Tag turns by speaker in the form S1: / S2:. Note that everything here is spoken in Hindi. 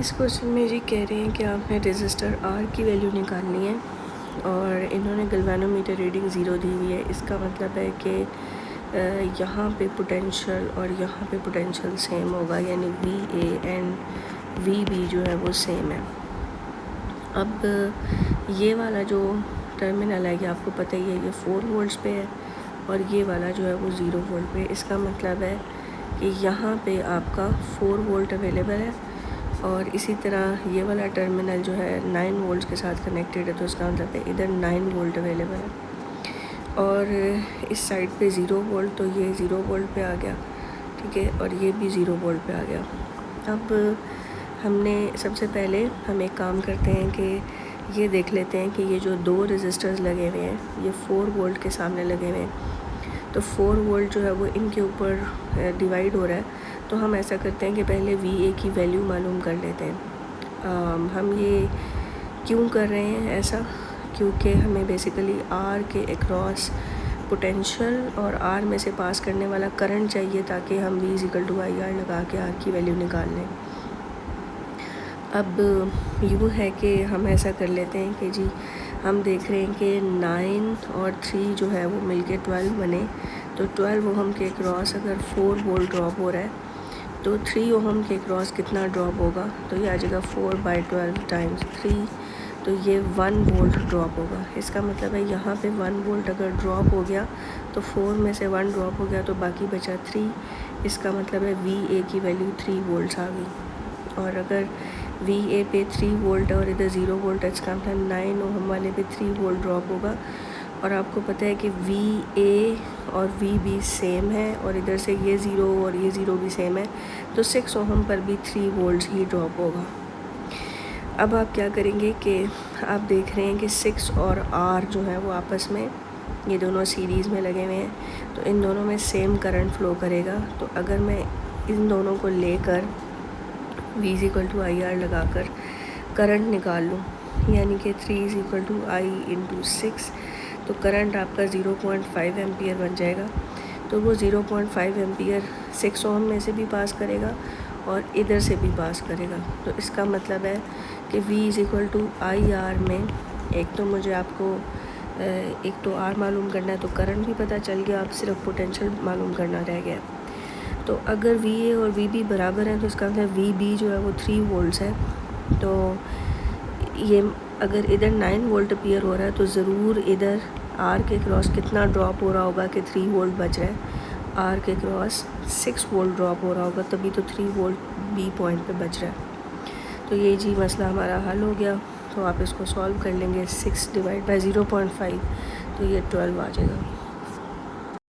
S1: इस क्वेश्चन में जी कह रहे हैं कि आपने रेजिस्टर आर की वैल्यू निकालनी है और इन्होंने गैल्वेनोमीटर रीडिंग ज़ीरो दी हुई है। इसका मतलब है कि यहाँ पे पोटेंशियल और यहाँ पे पोटेंशियल सेम होगा, यानी V A and V B जो है वो सेम है। अब ये वाला जो टर्मिनल है, ये आपको पता ही है, ये 4 वोल्ट्स पे है और ये वाला जो है वो 0 वोल्ट पे। इसका मतलब है कि यहाँ पे आपका 4 वोल्ट अवेलेबल है और इसी तरह ये वाला टर्मिनल जो है 9 वोल्ट के साथ कनेक्टेड है, तो इसका मतलब है इधर 9 वोल्ट अवेलेबल है और इस साइड पे 0 वोल्ट, तो ये 0 वोल्ट पे आ गया, ठीक है, और ये भी 0 वोल्ट पे आ गया। अब हमने सबसे पहले हम एक काम करते हैं कि ये देख लेते हैं कि ये जो दो रेजिस्टर्स लगे हुए हैं, ये 4 वोल्ट के सामने लगे हुए हैं, तो 4 वोल्ट जो है वो इनके ऊपर डिवाइड हो रहा है। तो हम ऐसा करते हैं कि पहले वी ए की वैल्यू मालूम कर लेते हैं। हम ये क्यों कर रहे हैं ऐसा, क्योंकि हमें बेसिकली आर के अक्रॉस पोटेंशियल और आर में से पास करने वाला करंट चाहिए, ताकि हम V equal to I R लगा के आर की वैल्यू निकाल लें। अब यूँ है कि हम ऐसा कर लेते हैं कि जी हम देख रहे हैं कि 9 और 3 जो है वो मिलके 12 बने, तो 12 ओहम के क्रॉस अगर 4 वोल्ट ड्रॉप हो रहा है तो 3 ओहम के क्रॉस कितना ड्रॉप होगा, तो ये आ जाएगा 4/12 टाइम्स 3, तो ये 1 वोल्ट ड्रॉप होगा। इसका मतलब है यहाँ पे 1 वोल्ट अगर ड्रॉप हो गया तो 4 में से 1 ड्रॉप हो गया तो बाकी बचा 3। इसका मतलब है वी ए की वैल्यू 3 वोल्ट्स आ गई। और अगर वी ए पे 3 वोल्ट और इधर 0 वोल्ट है, इसका मतलब 9 ओहम वाले पे 3 वोल्ट ड्रॉप होगा। और आपको पता है कि वी ए और वी बी सेम है और इधर से ये 0 और ये 0 भी सेम है, तो 6 ओहम पर भी 3 वोल्ट ही ड्रॉप होगा। अब आप क्या करेंगे कि आप देख रहे हैं कि 6 और आर जो है वो आपस में, ये दोनों सीरीज़ में लगे हुए हैं, तो इन दोनों में सेम करंट फ्लो करेगा। तो अगर मैं इन दोनों को लेकर V equal to I R लगा कर करंट निकाल लूँ, यानी कि 3 इक्वल टू आई इंटू 6, तो करंट आपका 0.5 एम्पियर बन जाएगा। तो वो 0.5 एम्पियर 6 ओम में से भी पास करेगा और इधर से भी पास करेगा। तो इसका मतलब है कि V is equal to I R में एक तो मुझे आपको एक तो आर मालूम करना है, तो करंट भी पता चल गया, अब सिर्फ पोटेंशियल मालूम करना रह गया। तो अगर वी ए और वी बी बराबर हैं तो इसका मतलब वी बी जो है वो 3 वोल्ट्स है। तो ये अगर इधर 9 वोल्ट अपीयर हो रहा है तो ज़रूर इधर आर के क्रॉस कितना ड्रॉप हो रहा होगा कि 3 वोल्ट बच रहा है, आर के क्रॉस 6 वोल्ट ड्रॉप हो रहा होगा, तभी तो 3 वोल्ट बी पॉइंट पे बच रहा है। तो ये जी मसला हमारा हल हो गया। तो आप इसको सॉल्व कर लेंगे, 6 डिवाइड बाई 0.5, तो ये 12 आ जाएगा।